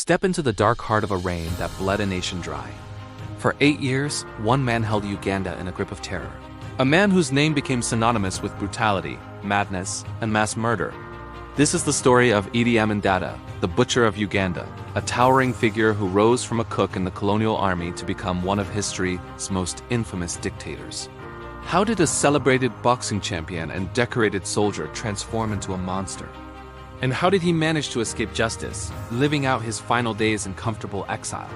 Step into the dark heart of a reign that bled a nation dry. For 8 years, one man held Uganda in a grip of terror. A man whose name became synonymous with brutality, madness, and mass murder. This is the story of Idi Amin, the Butcher of Uganda, a towering figure who rose from a cook in the colonial army to become one of history's most infamous dictators. How did a celebrated boxing champion and decorated soldier transform into a monster? And how did he manage to escape justice, living out his final days in comfortable exile?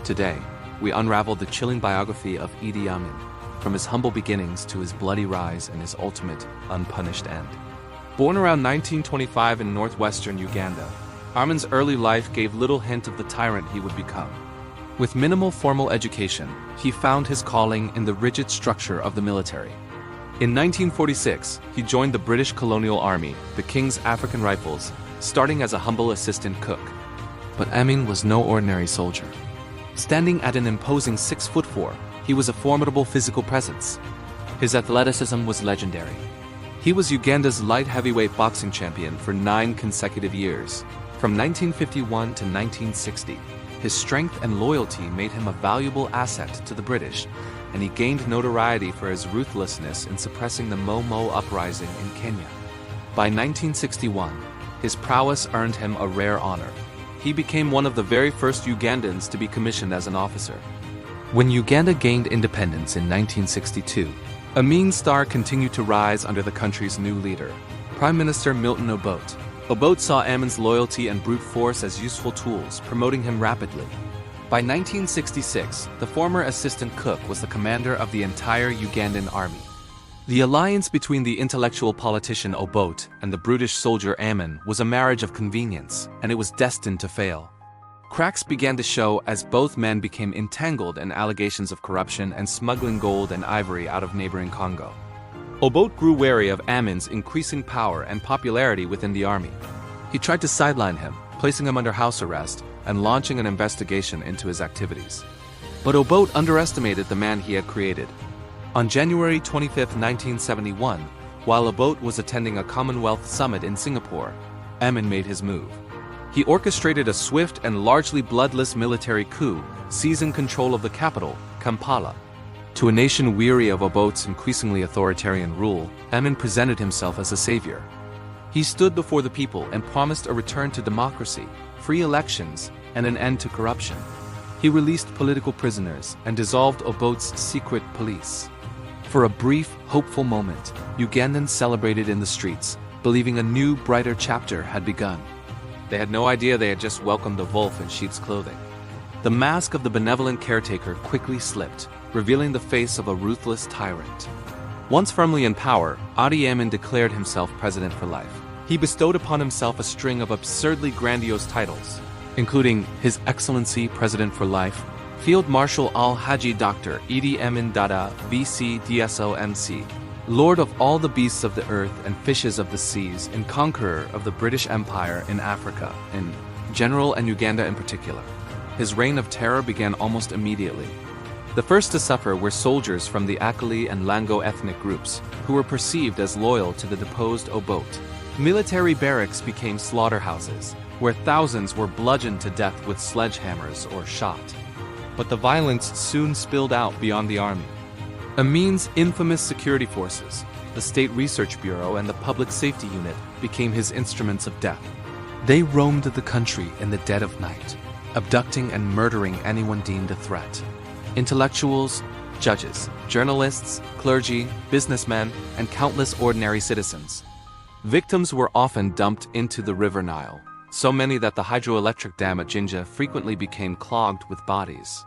Today, we unravel the chilling biography of Idi Amin, from his humble beginnings to his bloody rise and his ultimate, unpunished end. Born around 1925 in northwestern Uganda, Amin's early life gave little hint of the tyrant he would become. With minimal formal education, he found his calling in the rigid structure of the military. In 1946, he joined the British colonial army, the King's African Rifles, starting as a humble assistant cook. But Amin was no ordinary soldier. Standing at an imposing 6'4", he was a formidable physical presence. His athleticism was legendary. He was Uganda's light heavyweight boxing champion for 9 consecutive years, from 1951 to 1960. His strength and loyalty made him a valuable asset to the British, and he gained notoriety for his ruthlessness in suppressing the Momo uprising in Kenya. By 1961, his prowess earned him a rare honor. He became one of the very first Ugandans to be commissioned as an officer. When Uganda gained independence in 1962, Amin's star continued to rise under the country's new leader, Prime Minister Milton Obote. Obote saw Amin's loyalty and brute force as useful tools, promoting him rapidly. By 1966, the former assistant cook was the commander of the entire Ugandan army. The alliance between the intellectual politician Obote and the brutish soldier Amin was a marriage of convenience, and it was destined to fail. Cracks began to show as both men became entangled in allegations of corruption and smuggling gold and ivory out of neighboring Congo. Obote grew wary of Amin's increasing power and popularity within the army. He tried to sideline him, placing him under house arrest and launching an investigation into his activities. But Obote underestimated the man he had created. On January 25, 1971, while Obote was attending a Commonwealth summit in Singapore, Amin made his move. He orchestrated a swift and largely bloodless military coup, seizing control of the capital, Kampala. To a nation weary of Obote's increasingly authoritarian rule, Amin presented himself as a savior. He stood before the people and promised a return to democracy, free elections, and an end to corruption. He released political prisoners and dissolved Obote's secret police. For a brief, hopeful moment, Ugandans celebrated in the streets, believing a new, brighter chapter had begun. They had no idea they had just welcomed a wolf in sheep's clothing. The mask of the benevolent caretaker quickly slipped, revealing the face of a ruthless tyrant. Once firmly in power, Idi Amin declared himself president for life. He bestowed upon himself a string of absurdly grandiose titles, including His Excellency President for Life, Field Marshal Al-Haji Dr. Idi Amin Dada VC DSOMC, Lord of all the beasts of the earth and fishes of the seas, and conqueror of the British Empire in Africa, in general and Uganda in particular. His reign of terror began almost immediately. The first to suffer were soldiers from the Akali and Lango ethnic groups, who were perceived as loyal to the deposed Obote. Military barracks became slaughterhouses, where thousands were bludgeoned to death with sledgehammers or shot. But the violence soon spilled out beyond the army. Amin's infamous security forces, the State Research Bureau and the Public Safety Unit, became his instruments of death. They roamed the country in the dead of night, abducting and murdering anyone deemed a threat. Intellectuals, judges, journalists, clergy, businessmen, and countless ordinary citizens. Victims were often dumped into the River Nile, so many that the hydroelectric dam at Jinja frequently became clogged with bodies.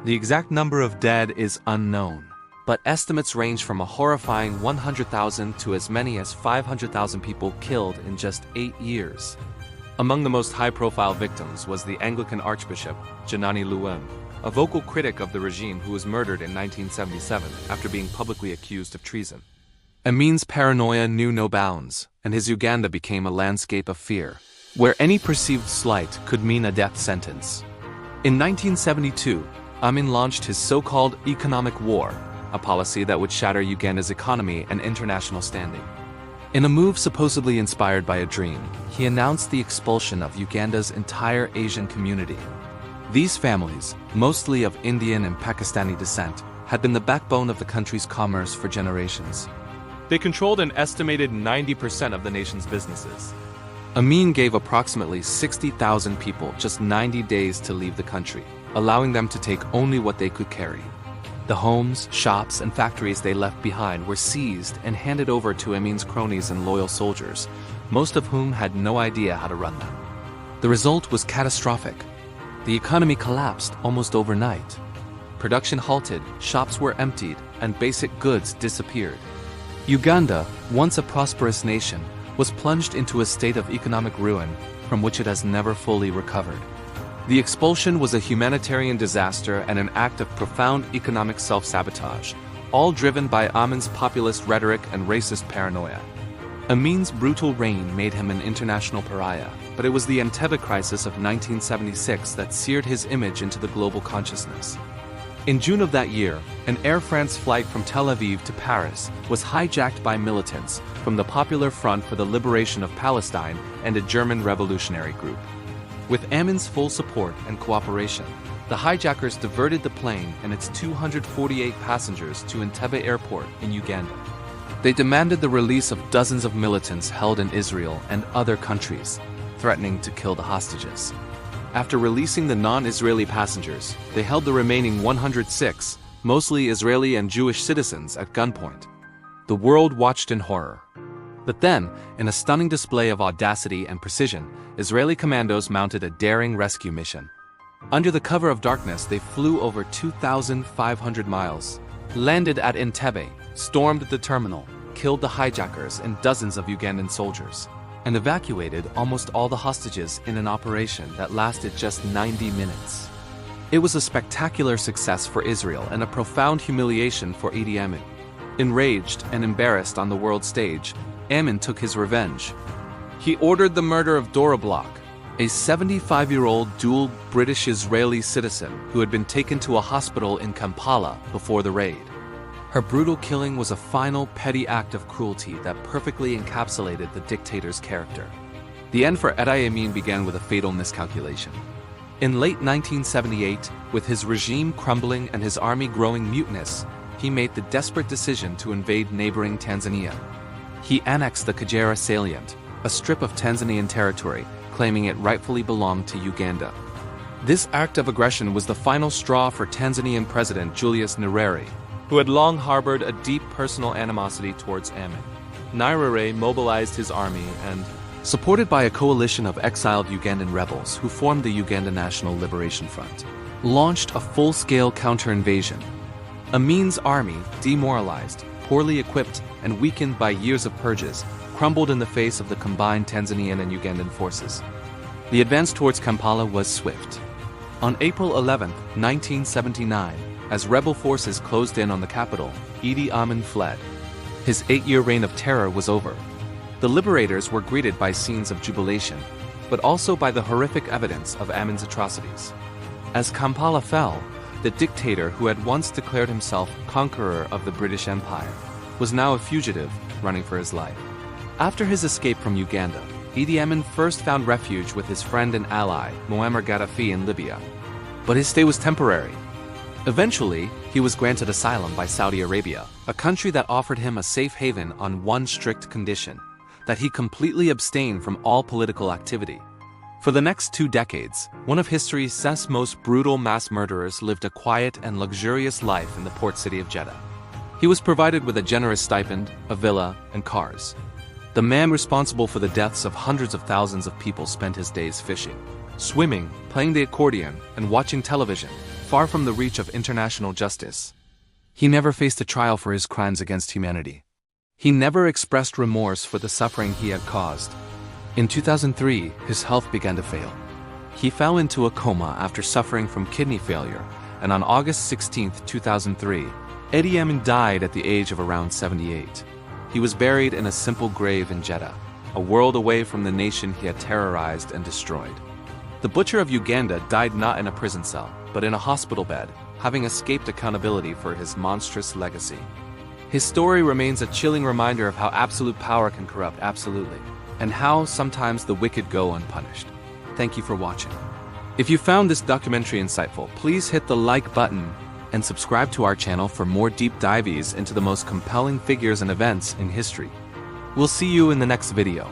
The exact number of dead is unknown, but estimates range from a horrifying 100,000 to as many as 500,000 people killed in just 8 years. Among the most high-profile victims was the Anglican Archbishop, Janani Luwum, a vocal critic of the regime who was murdered in 1977 after being publicly accused of treason. Amin's paranoia knew no bounds, and his Uganda became a landscape of fear, where any perceived slight could mean a death sentence. In 1972, Amin launched his so-called economic war, a policy that would shatter Uganda's economy and international standing. In a move supposedly inspired by a dream, he announced the expulsion of Uganda's entire Asian community. These families, mostly of Indian and Pakistani descent, had been the backbone of the country's commerce for generations. They controlled an estimated 90% of the nation's businesses. Amin gave approximately 60,000 people just 90 days to leave the country, allowing them to take only what they could carry. The homes, shops, and factories they left behind were seized and handed over to Amin's cronies and loyal soldiers, most of whom had no idea how to run them. The result was catastrophic. The economy collapsed almost overnight. Production halted, shops were emptied, and basic goods disappeared. Uganda, once a prosperous nation, was plunged into a state of economic ruin from which it has never fully recovered. The expulsion was a humanitarian disaster and an act of profound economic self-sabotage, all driven by Amin's populist rhetoric and racist paranoia. Amin's brutal reign made him an international pariah, but it was the Entebbe crisis of 1976 that seared his image into the global consciousness. In June of that year, an Air France flight from Tel Aviv to Paris was hijacked by militants from the Popular Front for the Liberation of Palestine and a German revolutionary group. With Amin's full support and cooperation, the hijackers diverted the plane and its 248 passengers to Entebbe Airport in Uganda. They demanded the release of dozens of militants held in Israel and other countries, threatening to kill the hostages. After releasing the non-Israeli passengers, they held the remaining 106, mostly Israeli and Jewish citizens, at gunpoint. The world watched in horror. But then, in a stunning display of audacity and precision, Israeli commandos mounted a daring rescue mission. Under the cover of darkness, they flew over 2,500 miles, landed at Entebbe, stormed the terminal, killed the hijackers and dozens of Ugandan soldiers, and evacuated almost all the hostages in an operation that lasted just 90 minutes. It was a spectacular success for Israel and a profound humiliation for Idi Amin. Enraged and embarrassed on the world stage, Amin took his revenge. He ordered the murder of Dora Bloch, a 75-year-old dual British-Israeli citizen who had been taken to a hospital in Kampala before the raid. Her brutal killing was a final petty act of cruelty that perfectly encapsulated the dictator's character. The end for Idi Amin began with a fatal miscalculation. In late 1978, with his regime crumbling and his army growing mutinous, he made the desperate decision to invade neighboring Tanzania. He annexed the Kagera salient, a strip of Tanzanian territory, claiming it rightfully belonged to Uganda. This act of aggression was the final straw for Tanzanian President Julius Nyerere, who had long harbored a deep personal animosity towards Amin. Nyerere mobilized his army and, supported by a coalition of exiled Ugandan rebels who formed the Uganda National Liberation Front, launched a full-scale counter-invasion. Amin's army, demoralized, poorly equipped, and weakened by years of purges, crumbled in the face of the combined Tanzanian and Ugandan forces. The advance towards Kampala was swift. On April 11, 1979, as rebel forces closed in on the capital, Idi Amin fled. His 8-year reign of terror was over. The liberators were greeted by scenes of jubilation, but also by the horrific evidence of Amin's atrocities. As Kampala fell, the dictator who had once declared himself conqueror of the British Empire was now a fugitive running for his life. After his escape from Uganda, Idi Amin first found refuge with his friend and ally, Muammar Gaddafi, in Libya. But his stay was temporary. Eventually, he was granted asylum by Saudi Arabia, a country that offered him a safe haven on one strict condition: that he completely abstain from all political activity. For the next 2 decades, one of history's most brutal mass murderers lived a quiet and luxurious life in the port city of Jeddah. He was provided with a generous stipend, a villa, and cars. The man responsible for the deaths of hundreds of thousands of people spent his days fishing, swimming, playing the accordion, and watching television, far from the reach of international justice. He never faced a trial for his crimes against humanity. He never expressed remorse for the suffering he had caused. In 2003, his health began to fail. He fell into a coma after suffering from kidney failure, and on August 16, 2003, Idi Amin died at the age of around 78. He was buried in a simple grave in Jeddah, a world away from the nation he had terrorized and destroyed. The butcher of Uganda died not in a prison cell, but in a hospital bed, having escaped accountability for his monstrous legacy. His story remains a chilling reminder of how absolute power can corrupt absolutely, and how sometimes the wicked go unpunished. Thank you for watching. If you found this documentary insightful, please hit the like button and subscribe to our channel for more deep dives into the most compelling figures and events in history. We'll see you in the next video.